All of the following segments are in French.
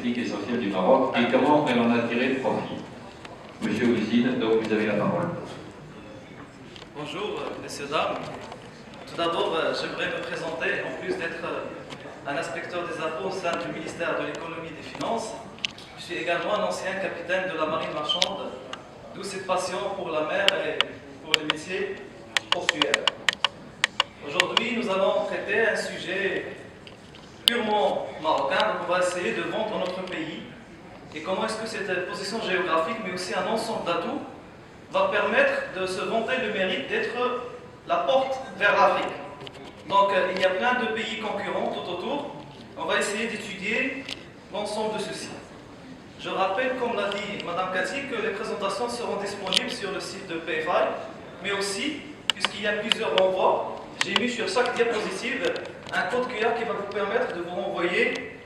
techniques essentielles du Maroc et comment elle en a tiré profit. Monsieur Ouzine, donc vous avez la parole. Bonjour, messieurs, dames. Tout d'abord, j'aimerais me présenter, en plus d'être un inspecteur des impôts au sein du ministère de l'économie et des finances. Je suis également un ancien capitaine de la marine marchande, d'où cette passion pour la mer et pour les métiers portuaires. Aujourd'hui, nous allons traiter un sujet purement marocain, donc on va essayer de vendre notre pays et comment est-ce que cette position géographique, mais aussi un ensemble d'atouts, va permettre de se vanter le mérite d'être la porte vers l'Afrique. Donc il y a plein de pays concurrents tout autour. On va essayer d'étudier l'ensemble de ceci. Je rappelle, comme l'a dit Mme Cathy, que les présentations seront disponibles sur le site de PayFi, mais aussi, puisqu'il y a plusieurs renvois, j'ai mis sur chaque diapositive un code QR qui va vous permettre de vous renvoyer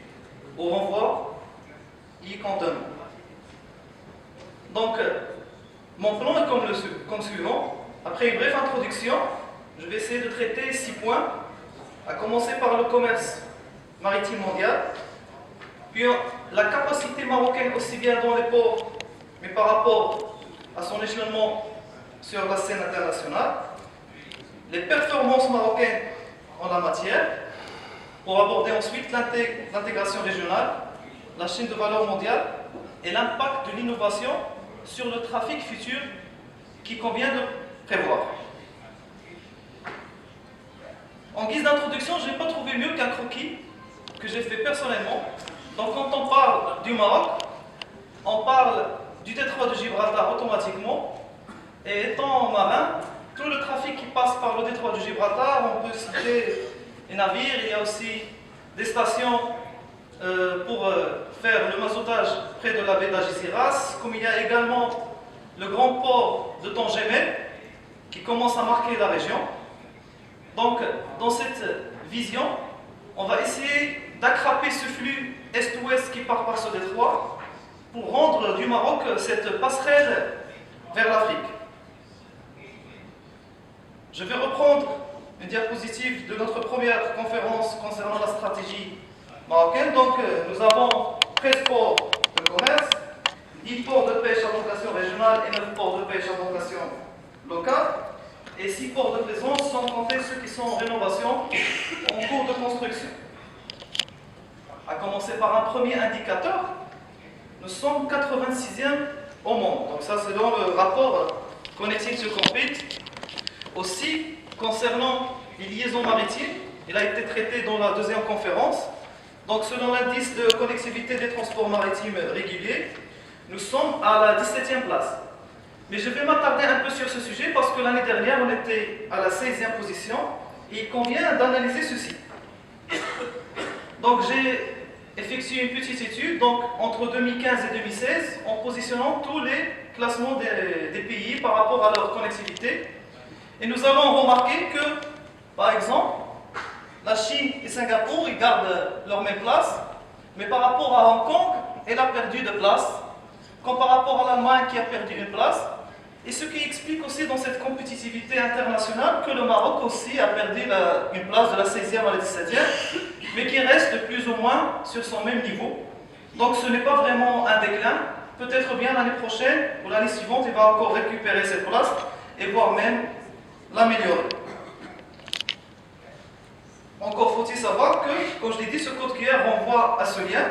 au renvoi y contenant. Donc, mon plan est comme suivant. Après une brève introduction, je vais essayer de traiter 6 points, à commencer par le commerce maritime mondial, puis la capacité marocaine aussi bien dans les ports, mais par rapport à son échelonnement sur la scène internationale, les performances marocaines en la matière, pour aborder ensuite l'intégration régionale, la chaîne de valeur mondiale et l'impact de l'innovation sur le trafic futur qu'il convient de prévoir. En guise d'introduction, je n'ai pas trouvé mieux qu'un croquis que j'ai fait personnellement. Donc quand on parle du Maroc, on parle du détroit de Gibraltar automatiquement, et étant marin, tout le trafic qui passe par le détroit de Gibraltar, on peut citer les navires, il y a aussi des stations pour faire le mazoutage près de la baie d'Algeciras, comme il y a également le grand port de Tangemel qui commence à marquer la région. Donc, dans cette vision, on va essayer d'attraper ce flux est-ouest qui part par ce détroit pour rendre du Maroc cette passerelle vers l'Afrique. Je vais reprendre une diapositive de notre première conférence concernant la stratégie marocaine. Donc, nous avons 13 ports de commerce, 10 ports de pêche à vocation régionale et 9 ports de pêche à vocation locale, et 6 ports de plaisance sans compter ceux qui sont en rénovation en cours de construction. À commencer par un premier indicateur, nous sommes 86e au monde. Donc ça, c'est dans le rapport Connecting to Compete. Aussi, concernant les liaisons maritimes, il a été traité dans la deuxième conférence. Donc, selon l'indice de connectivité des transports maritimes réguliers, nous sommes à la 17e place. Mais je vais m'attarder un peu sur ce sujet parce que l'année dernière, on était à la 16e position et il convient d'analyser ceci. Donc, j'ai effectué une petite étude entre 2015 et 2016 en positionnant tous les classements des pays par rapport à leur connectivité. Et nous allons remarquer que, par exemple, la Chine et Singapour, ils gardent leur même place, mais par rapport à Hong Kong, elle a perdu de place, comme par rapport à l'Allemagne qui a perdu une place, et ce qui explique aussi dans cette compétitivité internationale que le Maroc aussi a perdu une place de la 16e à la 17e, mais qui reste plus ou moins sur son même niveau. Donc ce n'est pas vraiment un déclin, peut-être bien l'année prochaine ou l'année suivante, il va encore récupérer cette place et voire même l'améliorer. Encore faut-il savoir que, comme je l'ai dit, ce code QR renvoie à ce lien.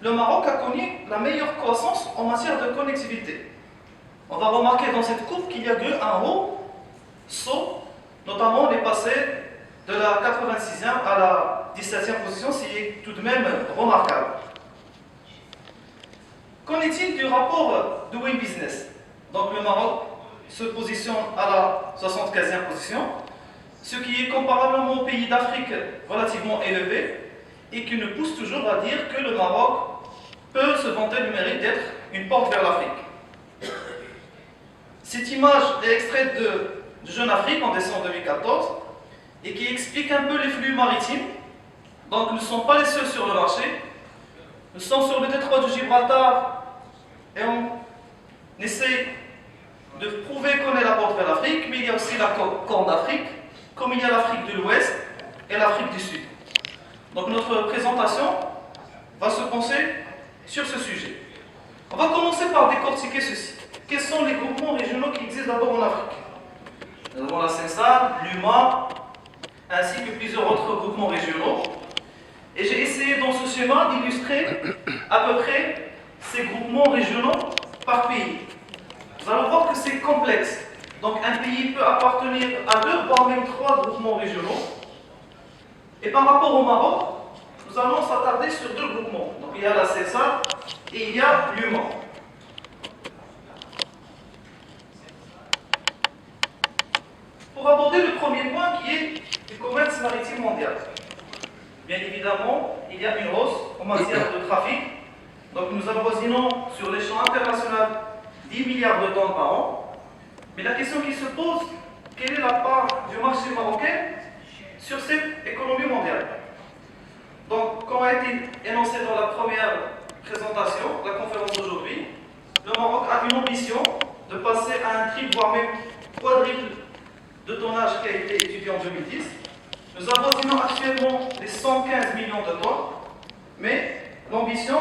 Le Maroc a connu la meilleure croissance en matière de connectivité. On va remarquer dans cette courbe qu'il y a eu un haut saut, notamment on est passé de la 86e à la 17e position, c'est tout de même remarquable. Qu'en est-il du rapport Doing Business? Donc le Maroc se positionne à la 75e position, ce qui est comparablement aux pays d'Afrique relativement élevé et qui nous pousse toujours à dire que le Maroc peut se vanter du mérite d'être une porte vers l'Afrique. Cette image est extraite de Jeune Afrique en décembre 2014 et qui explique un peu les flux maritimes. Donc nous ne sommes pas les seuls sur le marché. Nous sommes sur le détroit de Gibraltar et on essaie de prouver qu'on est la porte vers l'Afrique, mais il y a aussi la Corne d'Afrique, comme il y a l'Afrique de l'Ouest et l'Afrique du Sud. Donc notre présentation va se pencher sur ce sujet. On va commencer par décortiquer ceci. Quels sont les groupements régionaux qui existent d'abord en Afrique? Nous avons la CENSA, l'UMA, ainsi que plusieurs autres groupements régionaux. Et j'ai essayé dans ce schéma d'illustrer à peu près ces groupements régionaux par pays. Vous allez voir que c'est complexe. Donc un pays peut appartenir à 2, voire même 3 groupements régionaux. Et par rapport au Maroc, nous allons s'attarder sur 2 groupements. Donc il y a la CESA et il y a l'UMA. Pour aborder le premier point qui est le commerce maritime mondial. Bien évidemment, il y a une hausse en matière de trafic. Donc nous avoisinons sur l'échelon international 10 milliards de tonnes par an. Mais la question qui se pose, quelle est la part du marché marocain sur cette économie mondiale? Donc, comme a été énoncé dans la première présentation, la conférence d'aujourd'hui, le Maroc a une ambition de passer à un triple, voire même quadruple de tonnage qui a été étudié en 2010. Nous avoisinons actuellement les 115 millions de tonnes, mais l'ambition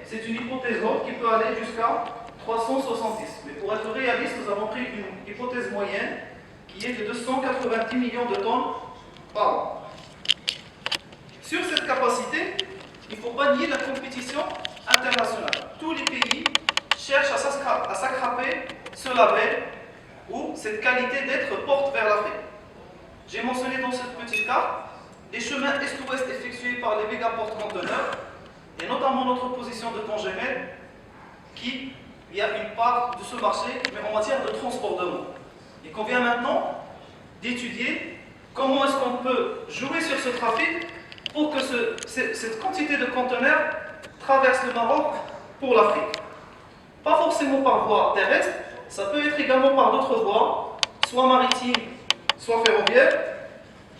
c'est une hypothèse haute qui peut aller jusqu'à 370. Mais pour être réaliste, nous avons pris une hypothèse moyenne qui est de 290 millions de tonnes par an. Sur cette capacité, il ne faut pas nier la compétition internationale. Tous les pays cherchent à s'accraper ce label ou cette qualité d'être porte vers l'Afrique. J'ai mentionné dans cette petite carte les chemins est-ouest effectués par les méga-porte-conteneurs et notamment notre position de Tanger-Med qui y a une part de ce marché, mais en matière de transbordement. Il convient maintenant d'étudier comment est-ce qu'on peut jouer sur ce trafic pour que cette quantité de conteneurs traverse le Maroc pour l'Afrique. Pas forcément par voie terrestre, ça peut être également par d'autres voies, soit maritimes, soit ferroviaires,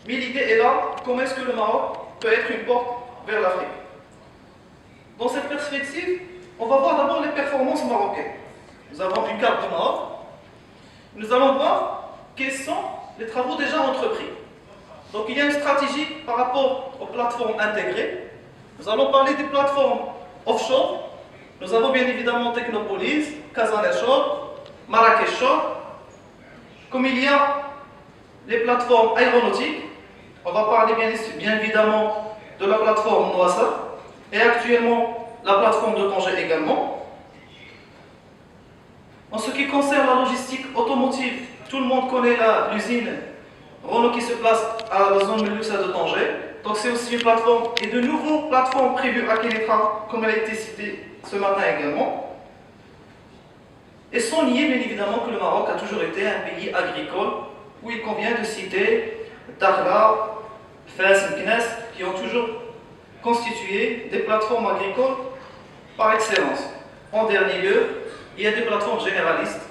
mais l'idée est là, comment est-ce que le Maroc peut être une porte vers l'Afrique. Dans cette perspective, on va voir d'abord les performances marocaines. Nous avons une carte du Maroc. Nous allons voir quels sont les travaux déjà entrepris. Donc il y a une stratégie par rapport aux plateformes intégrées. Nous allons parler des plateformes offshore. Nous avons bien évidemment Technopolis, Kazan Shore, Marrakech Shore. Comme il y a les plateformes aéronautiques, on va parler bien évidemment de la plateforme Noassa et actuellement la plateforme de Tanger également. En ce qui concerne la logistique automotive, tout le monde connaît l'usine Renault qui se place à la zone Meluxa de Tanger. Donc c'est aussi une plateforme et de nouveaux plateformes prévues à Kélétra, comme elle a été citée ce matin également. Et sans nier bien évidemment que le Maroc a toujours été un pays agricole, où il convient de citer Dakhla, Fès, Meknès, qui ont toujours constitué des plateformes agricoles par excellence. En dernier lieu, il y a des plateformes généralistes,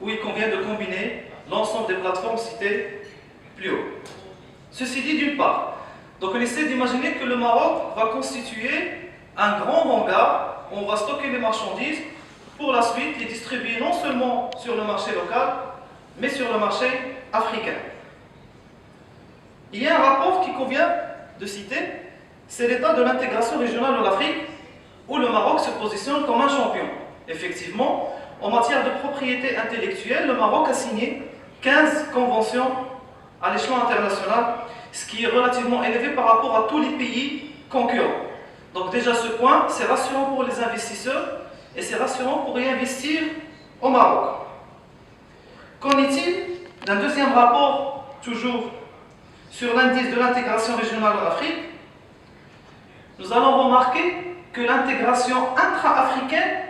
où il convient de combiner l'ensemble des plateformes citées plus haut. Ceci dit, d'une part, donc on essaie d'imaginer que le Maroc va constituer un grand hangar où on va stocker les marchandises pour la suite les distribuer non seulement sur le marché local, mais sur le marché africain. Il y a un rapport qui convient de citer, c'est l'état de l'intégration régionale en Afrique, où le Maroc se positionne comme un champion. Effectivement, en matière de propriété intellectuelle, le Maroc a signé 15 conventions à l'échelon international, ce qui est relativement élevé par rapport à tous les pays concurrents. Donc déjà ce point, c'est rassurant pour les investisseurs et c'est rassurant pour y investir au Maroc. Qu'en est-il d'un deuxième rapport, toujours sur l'indice de l'intégration régionale en Afrique? Nous allons remarquer que l'intégration intra-africaine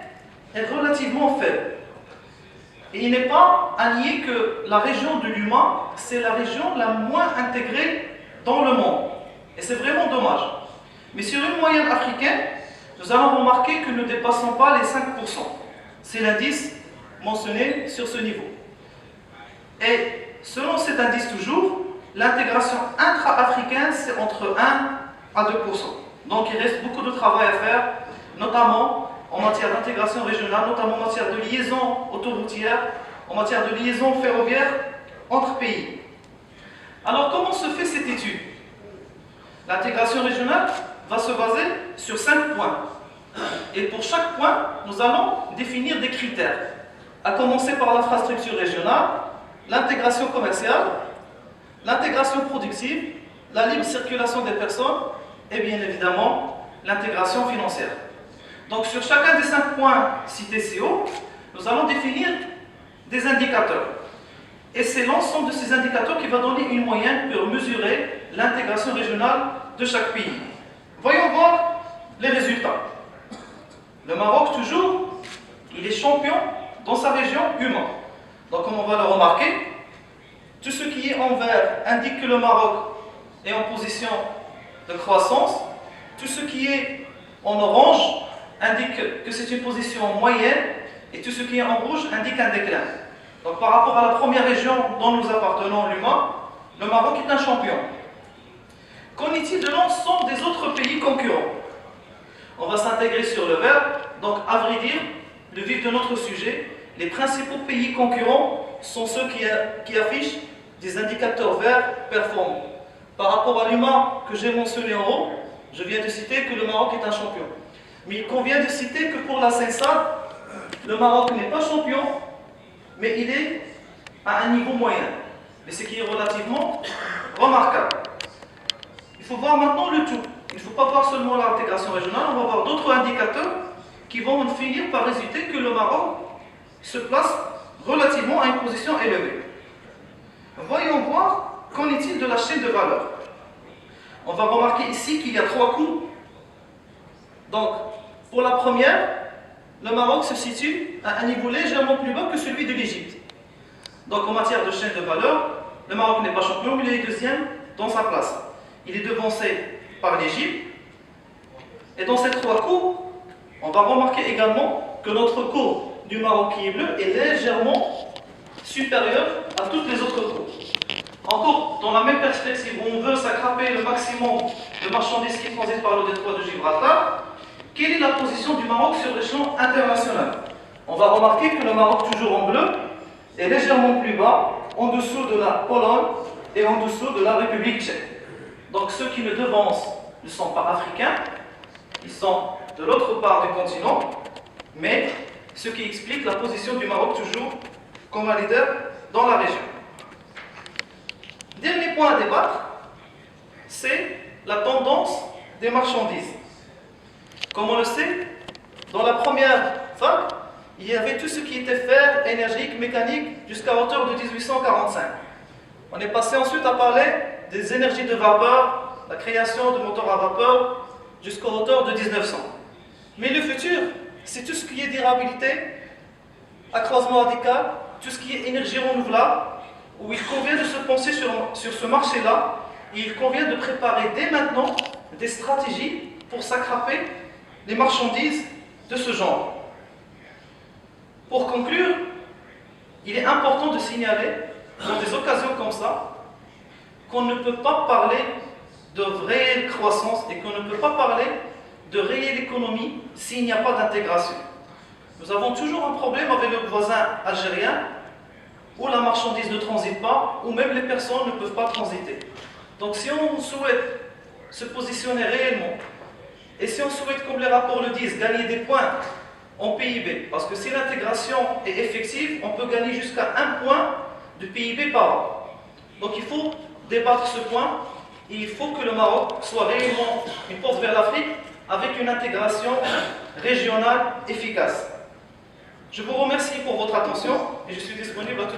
est relativement faible. Et il n'est pas à nier que la région de l'UMA, c'est la région la moins intégrée dans le monde. Et c'est vraiment dommage. Mais sur une moyenne africaine, nous allons remarquer que nous ne dépassons pas les 5%. C'est l'indice mentionné sur ce niveau. Et selon cet indice toujours, l'intégration intra-africaine, c'est entre 1 à 2%. Donc il reste beaucoup de travail à faire, notamment en matière d'intégration régionale, notamment en matière de liaison autoroutière, en matière de liaison ferroviaire entre pays. Alors comment se fait cette étude? L'intégration régionale va se baser sur 5 points. Et pour chaque point, nous allons définir des critères, à commencer par l'infrastructure régionale, l'intégration commerciale, l'intégration productive, la libre circulation des personnes et bien évidemment l'intégration financière. Donc sur chacun des 5 points cités ci haut, nous allons définir des indicateurs. Et c'est l'ensemble de ces indicateurs qui va donner une moyenne pour mesurer l'intégration régionale de chaque pays. Voyons voir les résultats. Le Maroc, toujours, il est champion dans sa région humaine. Donc comme on va le remarquer, tout ce qui est en vert indique que le Maroc est en position de croissance. Tout ce qui est en orange indique que c'est une position moyenne. Et tout ce qui est en rouge indique un déclin. Donc par rapport à la première région dont nous appartenons, l'UMA, le Maroc est un champion. Qu'en est-il de l'ensemble des autres pays concurrents? On va s'intégrer sur le vert. Donc à vrai dire, le vif de notre sujet, les principaux pays concurrents sont ceux qui affichent des indicateurs verts performants. Par rapport à l'UMA que j'ai mentionné en haut, je viens de citer que le Maroc est un champion. Mais il convient de citer que pour la CENSAD, le Maroc n'est pas champion, mais il est à un niveau moyen. Mais ce qui est relativement remarquable. Il faut voir maintenant le tout. Il ne faut pas voir seulement l'intégration régionale, on va voir d'autres indicateurs qui vont finir par résulter que le Maroc se place relativement à une position élevée. Voyons voir qu'en est-il de la chaîne de valeur. On va remarquer ici qu'il y a 3 courbes. Donc, pour la première, le Maroc se situe à un niveau légèrement plus bas que celui de l'Égypte. Donc en matière de chaîne de valeur, le Maroc n'est pas champion, mais il est deuxième dans sa place. Il est devancé par l'Égypte. Et dans ces 3 courbes, on va remarquer également que notre courbe du Maroc qui est bleue est légèrement supérieure à toutes les autres courbes. Encore, dans la même perspective où on veut s'attraper le maximum de marchandises qui transitent par le détroit de Gibraltar, quelle est la position du Maroc sur l'échelon international? On va remarquer que le Maroc, toujours en bleu, est légèrement plus bas, en dessous de la Pologne et en dessous de la République tchèque. Donc ceux qui le devancent ne sont pas africains, ils sont de l'autre part du continent, mais ce qui explique la position du Maroc toujours comme un leader dans la région. Dernier point à débattre, c'est la tendance des marchandises. Comme on le sait, dans la première vague, il y avait tout ce qui était fer, énergique, mécanique, jusqu'à hauteur de 1845. On est passé ensuite à parler des énergies de vapeur, la création de moteurs à vapeur, jusqu'à hauteur de 1900. Mais le futur, c'est tout ce qui est durabilité, accroissement radical, tout ce qui est énergie renouvelable, où il convient de se pencher sur ce marché-là, et il convient de préparer dès maintenant des stratégies pour s'attraper les marchandises de ce genre. Pour conclure, il est important de signaler, dans des occasions comme ça, qu'on ne peut pas parler de réelle croissance et qu'on ne peut pas parler de réelle économie s'il n'y a pas d'intégration. Nous avons toujours un problème avec le voisin algérien, où la marchandise ne transite pas, où même les personnes ne peuvent pas transiter. Donc si on souhaite se positionner réellement, et si on souhaite, comme les rapports le disent, gagner des points en PIB, parce que si l'intégration est effective, on peut gagner jusqu'à 1 point de PIB par an. Donc il faut débattre ce point, et il faut que le Maroc soit réellement une porte vers l'Afrique, avec une intégration régionale efficace. Je vous remercie pour votre attention, et je suis disponible à tout